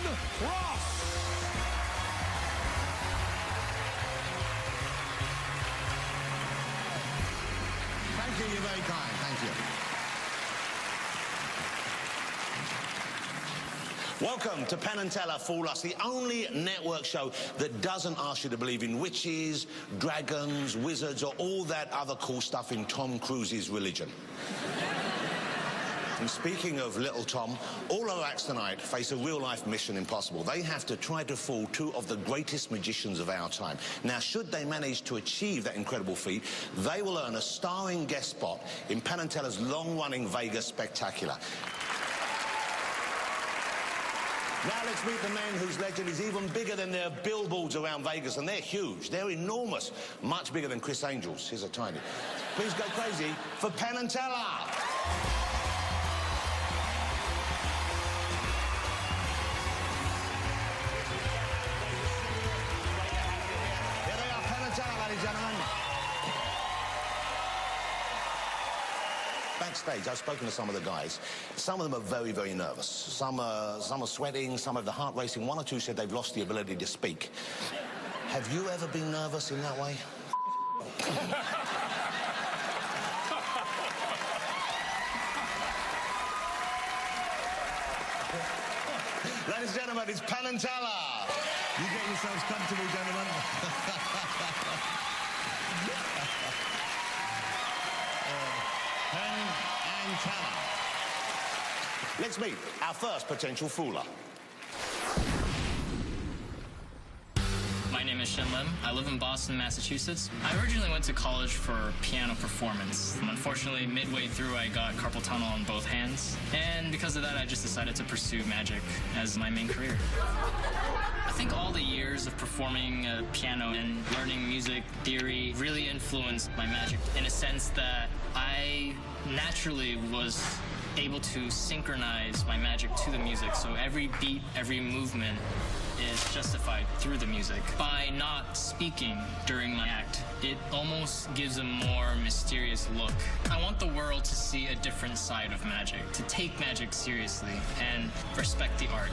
Ross. Thank you, you're very kind, thank you. Welcome to Penn and Teller Fool Us, the only network show that doesn't ask you to believe in witches, dragons, wizards, or all that other cool stuff in Tom Cruise's religion. And speaking of little Tom, all our acts tonight face a real-life mission impossible. They have to try to fool two of the greatest magicians of our time. Now, should they manage to achieve that incredible feat, they will earn a starring guest spot in Penn and Teller's long-running Vegas spectacular. Now let's meet the men whose legend is even bigger than their billboards around Vegas, and they're huge. They're enormous, much bigger than Chris Angel's. Here's a tiny. Please go crazy for Penn and Teller. Here they are, Penn and Teller, ladies and gentlemen. Backstage, I've spoken to some of the guys. Some of them are very, very nervous. Some are sweating, some have the heart racing. One or two said they've lost the ability to speak. Have you ever been nervous in that way? Ladies and gentlemen, it's Penn and Teller. You get yourselves comfortable, gentlemen. Penn and Teller. Let's meet our first potential fooler. My name is Shen Lim. I live in Boston, Massachusetts. I originally went to college for piano performance. Unfortunately, midway through, I got carpal tunnel on both hands. And because of that, I just decided to pursue magic as my main career. I think all the years of performing piano and learning music theory really influenced my magic in a sense that I naturally was able to synchronize my magic to the music. So every beat, every movement is justified through the music. By not speaking during my act, it almost gives a more mysterious look. I want the world to see a different side of magic, to take magic seriously and respect the art.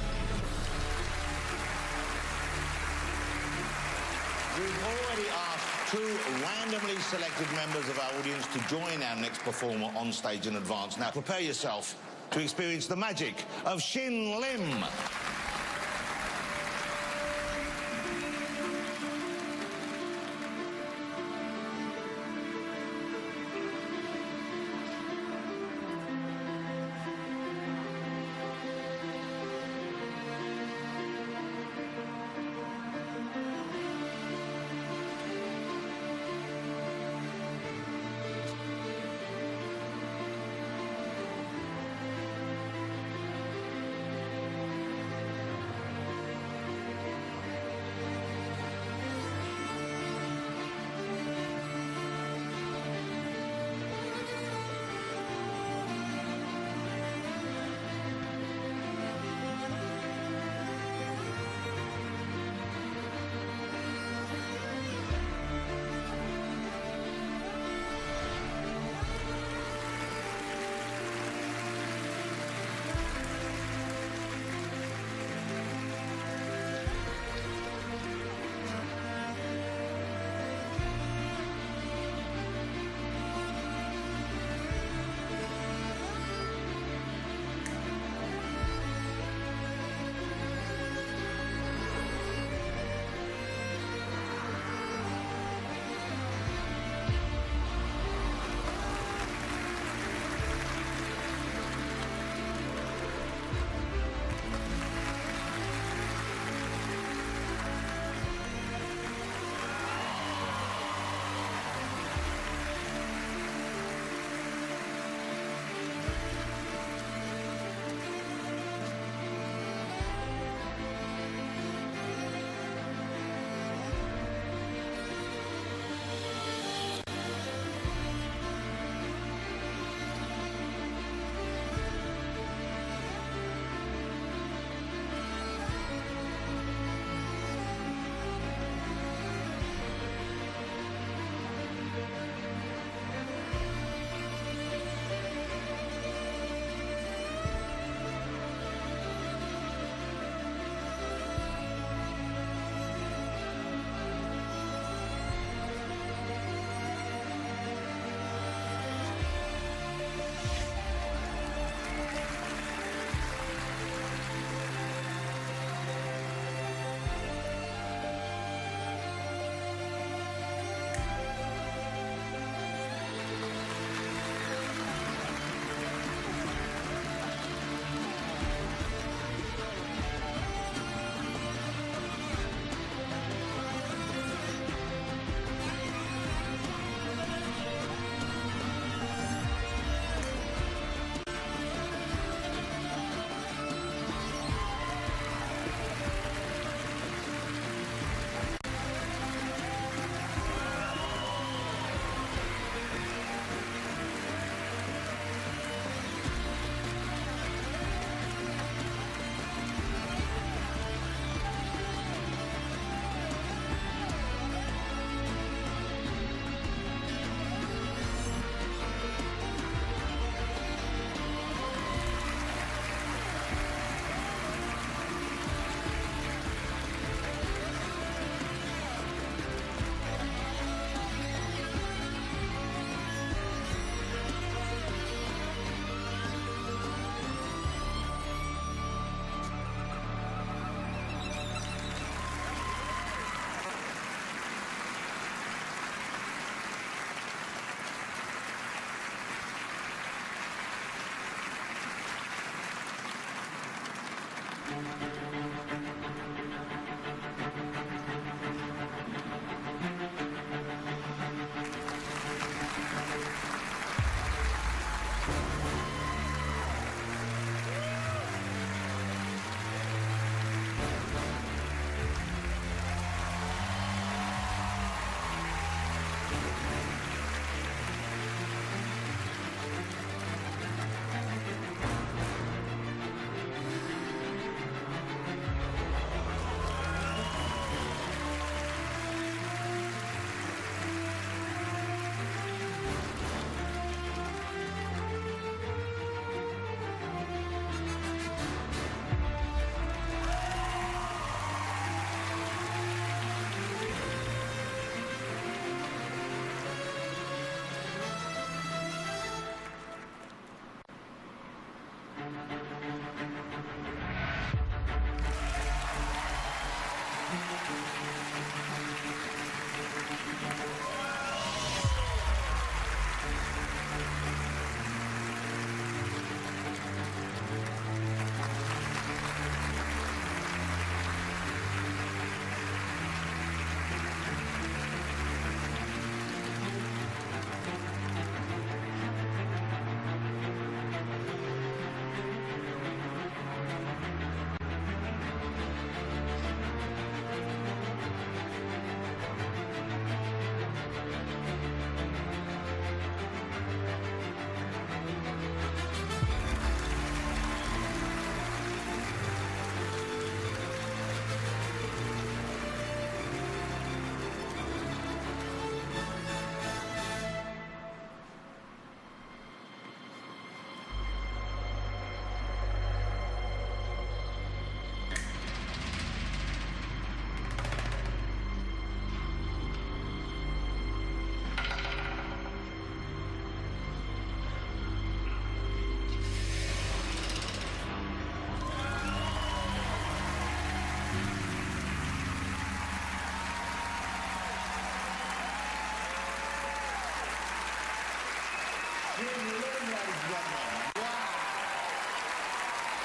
We've already asked two randomly selected members of our audience to join our next performer on stage in advance. Now, prepare yourself to experience the magic of Shin Lim.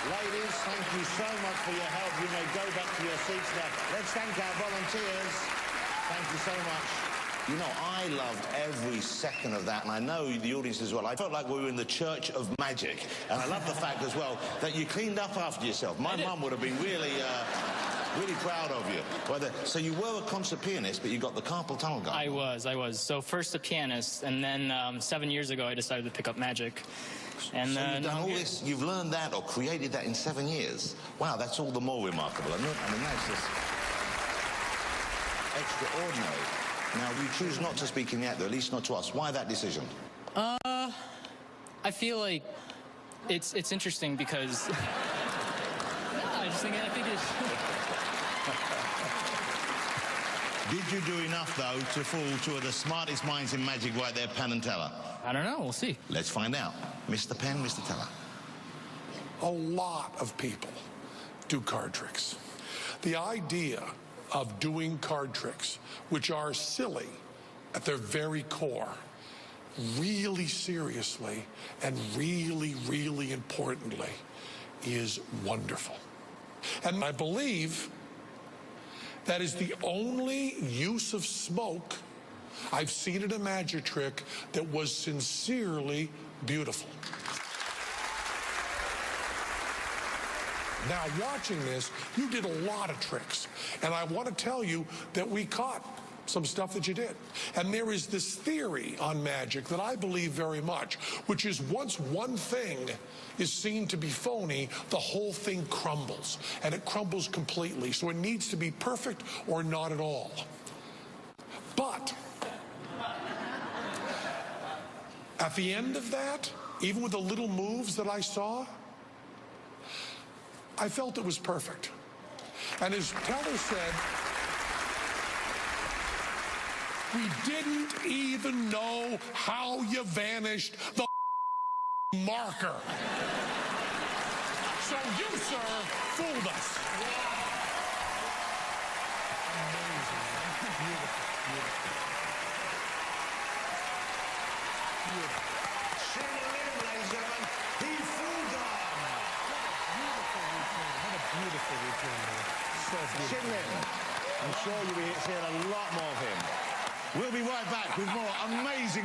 Ladies, thank you so much for your help. You may go back to your seats now. Let's thank our volunteers. Thank you so much. You know, I loved every second of that, and I know the audience as well. I felt like we were in the Church of Magic, and I love the fact as well that you cleaned up after yourself. My mum would have been really proud of you. So you were a concert pianist, but you got the carpal tunnel going. I was. So first a pianist, and then 7 years ago I decided to pick up magic. And so you've done all this, you've learned that or created that in 7 years. Wow, that's all the more remarkable, isn't it? I mean, that's just extraordinary. Now, you choose not to speak in the act, though, at least not to us. Why that decision? I feel like it's interesting because... I think it's... Did you do enough, though, to fool two of the smartest minds in magic right there, Penn and Teller? I don't know. We'll see. Let's find out. Mr. Penn, Mr. Teller. A lot of people do card tricks. The idea of doing card tricks, which are silly at their very core, really seriously and really, really importantly, is wonderful. And I believe that is the only use of smoke I've seen in a magic trick that was sincerely beautiful. Now, watching this, you did a lot of tricks. And I want to tell you that we caught some stuff that you did. And there is this theory on magic that I believe very much, which is once one thing is seen to be phony, the whole thing crumbles. And it crumbles completely. So it needs to be perfect or not at all. But at the end of that, even with the little moves that I saw, I felt it was perfect. And as Teller said, we didn't even know how you vanished the marker. So you, sir, fooled us. Amazing. Beautiful. Beautiful. Ladies and gentlemen, he fooled them. What a beautiful routine. What a beautiful Wonderful return there. So beautiful. Shin Lim. I'm sure you'll be seeing a lot more of him. We'll be right back with more amazing